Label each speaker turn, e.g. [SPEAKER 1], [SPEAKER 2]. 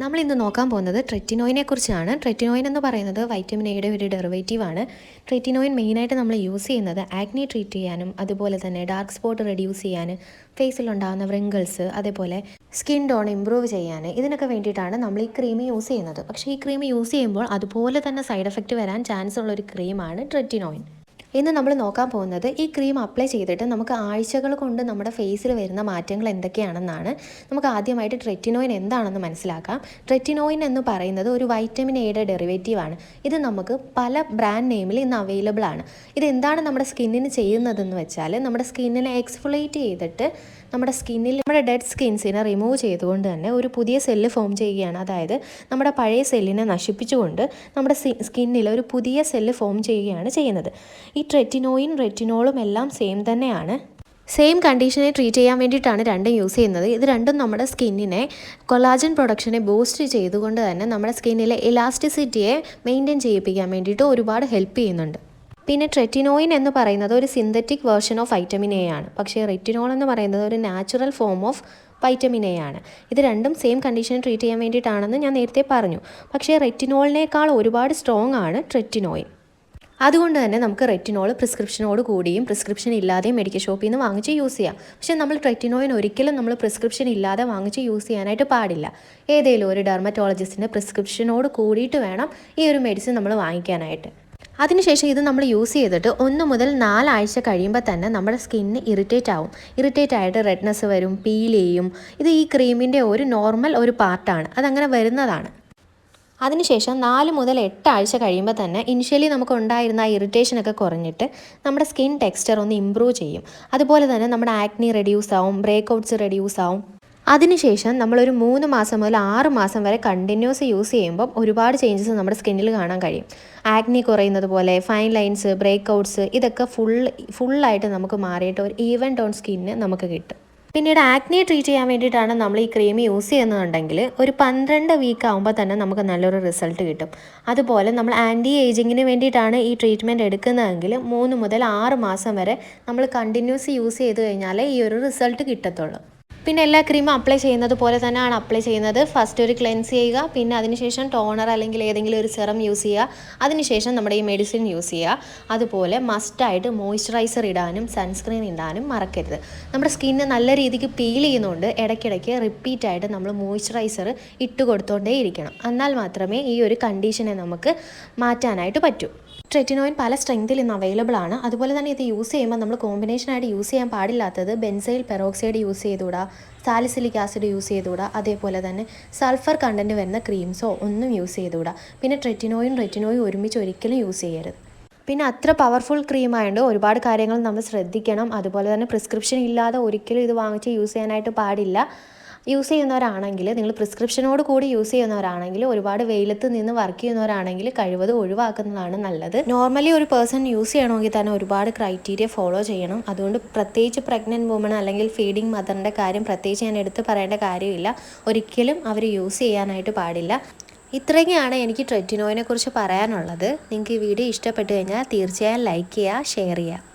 [SPEAKER 1] നമ്മൾ ഇന്ന് നോക്കാൻ പോകുന്നത് ട്രെറ്റിനോയിനെ കുറിച്ചാണ്. ട്രെറ്റിനോയിൻ എന്ന് പറയുന്നത് വൈറ്റമിൻ എയുടെ ഒരു ഡെറിവേറ്റീവാണ്. ട്രെറ്റിനോയിൻ മെയിനായിട്ട് നമ്മൾ യൂസ് ചെയ്യുന്നത് ആക്നി ട്രീറ്റ് ചെയ്യാനും അതുപോലെ തന്നെ ഡാർക്ക് സ്പോട്ട് റെഡ്യൂസ് ചെയ്യാൻ, ഫേസിലുണ്ടാകുന്ന വ്രിങ്കിൾസ്, അതേപോലെ സ്കിൻ ടോൺ ഇമ്പ്രൂവ് ചെയ്യാൻ, ഇതിനൊക്കെ വേണ്ടിയിട്ടാണ് നമ്മൾ ഈ ക്രീം യൂസ് ചെയ്യുന്നത്. പക്ഷേ ഈ ക്രീം യൂസ് ചെയ്യുമ്പോൾ അതുപോലെ തന്നെ സൈഡ് എഫക്റ്റ് വരാൻ ചാൻസ് ഉള്ളൊരു ക്രീമാണ് ട്രെറ്റിനോയിൻ. ഇന്ന് നമ്മൾ നോക്കാൻ പോകുന്നത് ഈ ക്രീം അപ്ലൈ ചെയ്തിട്ട് നമുക്ക് ആഴ്ചകൾ കൊണ്ട് നമ്മുടെ ഫേസിൽ വരുന്ന മാറ്റങ്ങൾ എന്തൊക്കെയാണെന്നാണ്. നമുക്ക് ആദ്യമായിട്ട് ട്രെറ്റിനോയിൻ എന്താണെന്ന് മനസ്സിലാക്കാം. ട്രെറ്റിനോയിൻ എന്ന് പറയുന്നത് ഒരു വൈറ്റമിൻ എയുടെ ഡെറിവേറ്റീവാണ്. ഇത് നമുക്ക് പല ബ്രാൻഡ് നെയിമിൽ ഇന്ന് അവൈലബിൾ ആണ്. ഇതെന്താണ് നമ്മുടെ സ്കിന്നിന് ചെയ്യുന്നതെന്ന് വെച്ചാൽ, നമ്മുടെ സ്കിന്നിനെ എക്സ്ഫോളിയേറ്റ് ചെയ്തിട്ട് നമ്മുടെ സ്കിന്നിൽ നമ്മുടെ ഡെഡ് സ്കിൻസിനെ റിമൂവ് ചെയ്തുകൊണ്ട് തന്നെ ഒരു പുതിയ സെല്ല് ഫോം ചെയ്യുകയാണ്. അതായത് നമ്മുടെ പഴയ സെല്ലിനെ നശിപ്പിച്ചുകൊണ്ട് നമ്മുടെ സ്കിന്നിൽ ഒരു പുതിയ സെല്ല് ഫോം ചെയ്യുകയാണ് ചെയ്യുന്നത്. ഈ ട്രെറ്റിനോയിൻ റെറ്റിനോളും എല്ലാം സെയിം തന്നെയാണ്. സെയിം കണ്ടീഷനെ ട്രീറ്റ് ചെയ്യാൻ വേണ്ടിയിട്ടാണ് രണ്ടും യൂസ് ചെയ്യുന്നത്. ഇത് രണ്ടും നമ്മുടെ സ്കിന്നിനെ കൊളാജൻ പ്രൊഡക്ഷനെ ബൂസ്റ്റ് ചെയ്തുകൊണ്ട് തന്നെ നമ്മുടെ സ്കിന്നിലെ ഇലാസ്റ്റിസിറ്റിയെ മെയിൻറ്റെയിൻ ചെയ്യിപ്പിക്കാൻ വേണ്ടിയിട്ട് ഒരുപാട് ഹെൽപ്പ് ചെയ്യുന്നുണ്ട്. പിന്നെ ട്രെറ്റിനോയിൻ എന്ന് പറയുന്നത് ഒരു synthetic version of vitamin A ആണ്. പക്ഷേ റെറ്റിനോൾ എന്ന് പറയുന്നത് ഒരു natural form of vitamin A ആണ്. ഇത് രണ്ടും സെയിം കണ്ടീഷൻ ട്രീറ്റ് ചെയ്യാൻ വേണ്ടിയിട്ടാണെന്ന് ഞാൻ നേരത്തെ പറഞ്ഞു. പക്ഷേ റെറ്റിനോളിനേക്കാൾ ഒരുപാട് സ്ട്രോങ് ആണ് ട്രെറ്റിനോയിൻ. അതുകൊണ്ട് തന്നെ നമുക്ക് റെറ്റിനോൾ പ്രിസ്ക്രിപ്ഷനോട് കൂടിയും പ്രിസ്ക്രിപ്ഷൻ ഇല്ലാതെയും മെഡിക്കൽ ഷോപ്പിൽ നിന്ന് വാങ്ങിച്ച് യൂസ് ചെയ്യാം. പക്ഷേ നമ്മൾ ട്രെറ്റിനോയിൻ ഒരിക്കലും നമ്മൾ പ്രിസ്ക്രിപ്ഷൻ ഇല്ലാതെ വാങ്ങിച്ച് യൂസ് ചെയ്യാനായിട്ട് പാടില്ല. ഏതെങ്കിലും ഒരു ഡെർമറ്റോളജിസ്റ്റിൻ്റെ പ്രിസ്ക്രിപ്ഷനോട് കൂടിയിട്ട് വേണം ഈ ഒരു മെഡിസിൻ നമ്മൾ വാങ്ങിക്കാനായിട്ട്. അതിനുശേഷം ഇത് നമ്മൾ യൂസ് ചെയ്തിട്ട് 1 മുതൽ 4 ആഴ്ച കഴിയുമ്പോൾ തന്നെ നമ്മുടെ സ്കിന്ന് ഇറിറ്റേറ്റ് ആവും. ഇറിറ്റേറ്റ് ആയിട്ട് റെഡ്നെസ് വരും, പീൽ ചെയ്യും. ഇത് ഈ ക്രീമിൻ്റെ ഒരു നോർമൽ ഒരു പാർട്ടാണ്, അതങ്ങനെ വരുന്നതാണ്. അതിനുശേഷം 4 മുതൽ 8 ആഴ്ച കഴിയുമ്പോൾ തന്നെ ഇനിഷ്യലി നമുക്ക് ഉണ്ടായിരുന്ന ആ ഇറിറ്റേഷനൊക്കെ കുറഞ്ഞിട്ട് നമ്മുടെ സ്കിൻ ടെക്സ്ചർ ഒന്ന് ഇമ്പ്രൂവ് ചെയ്യും. അതുപോലെ തന്നെ നമ്മുടെ ആക്നി റെഡ്യൂസ് ആവും, ബ്രേക്ക് ഔട്ട്സ് റെഡ്യൂസ് ആവും. അതിനുശേഷം നമ്മളൊരു 3 മാസം മുതൽ 6 മാസം വരെ കണ്ടിന്യൂസ് യൂസ് ചെയ്യുമ്പം ഒരുപാട് ചേഞ്ചസ് നമ്മുടെ സ്കിന്നിൽ കാണാൻ കഴിയും. ആക്നി കുറയുന്നത് പോലെ ഫൈൻ ലൈൻസ്, ബ്രേക്ക് ഔട്ട്സ്, ഇതൊക്കെ ഫുള്ളായിട്ട് നമുക്ക് മാറിയിട്ട് ഒരു ഈവൻ ടോൺ സ്കിന്ന് നമുക്ക് കിട്ടും. പിന്നീട് ആക്നിയെ ട്രീറ്റ് ചെയ്യാൻ വേണ്ടിയിട്ടാണ് നമ്മൾ ഈ ക്രീം യൂസ് ചെയ്യുന്നതുണ്ടെങ്കിൽ ഒരു 12 വീക്ക് ആകുമ്പോൾ തന്നെ നമുക്ക് നല്ലൊരു റിസൾട്ട് കിട്ടും. അതുപോലെ നമ്മൾ ആൻറ്റി ഏജിങ്ങിന് വേണ്ടിയിട്ടാണ് ഈ ട്രീറ്റ്മെൻറ്റ് എടുക്കുന്നതെങ്കിൽ 3 മുതൽ 6 മാസം വരെ നമ്മൾ കണ്ടിന്യൂസ് യൂസ് ചെയ്ത് കഴിഞ്ഞാൽ ഈ ഒരു റിസൾട്ട് കിട്ടത്തുള്ളൂ. പിന്നെ എല്ലാ ക്രീമും അപ്ലൈ ചെയ്യുന്നത് പോലെ തന്നെയാണ് അപ്ലൈ ചെയ്യുന്നത്. ഫസ്റ്റ് ഒരു ക്ലെൻസ് ചെയ്യുക, പിന്നെ അതിനുശേഷം ടോണർ അല്ലെങ്കിൽ ഏതെങ്കിലും ഒരു സെറം യൂസ് ചെയ്യുക, അതിനുശേഷം നമ്മുടെ ഈ മെഡിസിൻ യൂസ് ചെയ്യുക. അതുപോലെ മസ്റ്റായിട്ട് മോയ്സ്ചറൈസർ ഇടാനും സൺസ്ക്രീൻ ഇടാനും മറക്കരുത്. നമ്മുടെ സ്കിന്ന് നല്ല രീതിക്ക് പീൽ ചെയ്യുന്നതുകൊണ്ട് ഇടയ്ക്കിടയ്ക്ക് റിപ്പീറ്റായിട്ട് നമ്മൾ മോയ്സ്ചറൈസർ ഇട്ട് കൊടുത്തുകൊണ്ടേ ഇരിക്കണം. എന്നാൽ മാത്രമേ ഈ ഒരു കണ്ടീഷനെ നമുക്ക് മാറ്റാനായിട്ട് പറ്റൂ. ട്രെറ്റിനോയിൻ പല സ്ട്രെങ്തിൽ ഇന്ന് അവൈലബിൾ ആണ്. അതുപോലെ തന്നെ ഇത് യൂസ് ചെയ്യുമ്പോൾ നമ്മൾ കോമ്പിനേഷനായിട്ട് യൂസ് ചെയ്യാൻ പാടില്ലാത്തത് ബെൻസൈൽ പെറോക്സൈഡ് യൂസ് ചെയ്തുകൂടാ, സാലിസിലിക് ആസിഡ് യൂസ് ചെയ്തുകൂടാ, അതേപോലെ തന്നെ സൾഫർ കണ്ടൻറ്റ് വരുന്ന ക്രീംസോ ഒന്നും യൂസ് ചെയ്തുകൂടാ. പിന്നെ ട്രെറ്റിനോയും ഒരുമിച്ച് ഒരിക്കലും യൂസ് ചെയ്യരുത്. പിന്നെ അത്ര പവർഫുൾ ക്രീം ആയതുകൊണ്ട് ഒരുപാട് കാര്യങ്ങൾ നമ്മൾ ശ്രദ്ധിക്കണം. അതുപോലെ തന്നെ പ്രിസ്ക്രിപ്ഷൻ ഇല്ലാതെ ഒരിക്കലും ഇത് വാങ്ങിച്ച് യൂസ് ചെയ്യാനായിട്ട് പാടില്ല. യൂസ് ചെയ്യുന്നവരാണെങ്കിൽ, നിങ്ങൾ പ്രിസ്ക്രിപ്ഷനോട് കൂടി യൂസ് ചെയ്യുന്നവരാണെങ്കിൽ, ഒരുപാട് വെയിലത്ത് നിന്ന് വർക്ക് ചെയ്യുന്നവരാണെങ്കിൽ കഴിവതും ഒഴിവാക്കുന്നതാണ് നല്ലത്. നോർമലി ഒരു പേഴ്സൺ യൂസ് ചെയ്യണമെങ്കിൽ തന്നെ ഒരുപാട് ക്രൈറ്റീരിയ ഫോളോ ചെയ്യണം. അതുകൊണ്ട് പ്രത്യേകിച്ച് പ്രഗ്നൻറ്റ് വുമൺ അല്ലെങ്കിൽ ഫീഡിങ് മദറിൻ്റെ കാര്യം പ്രത്യേകിച്ച് ഞാൻ എടുത്ത് പറയേണ്ട കാര്യമില്ല. ഒരിക്കലും അവർ യൂസ് ചെയ്യാനായിട്ട് പാടില്ല. ഇത്രയൊക്കെയാണ് എനിക്ക് ട്രെറ്റിനോയിനെ കുറിച്ച് പറയാനുള്ളത്. നിങ്ങൾക്ക് ഈ വീഡിയോ ഇഷ്ടപ്പെട്ടു കഴിഞ്ഞാൽ തീർച്ചയായും ലൈക്ക് ചെയ്യുക, ഷെയർ ചെയ്യുക.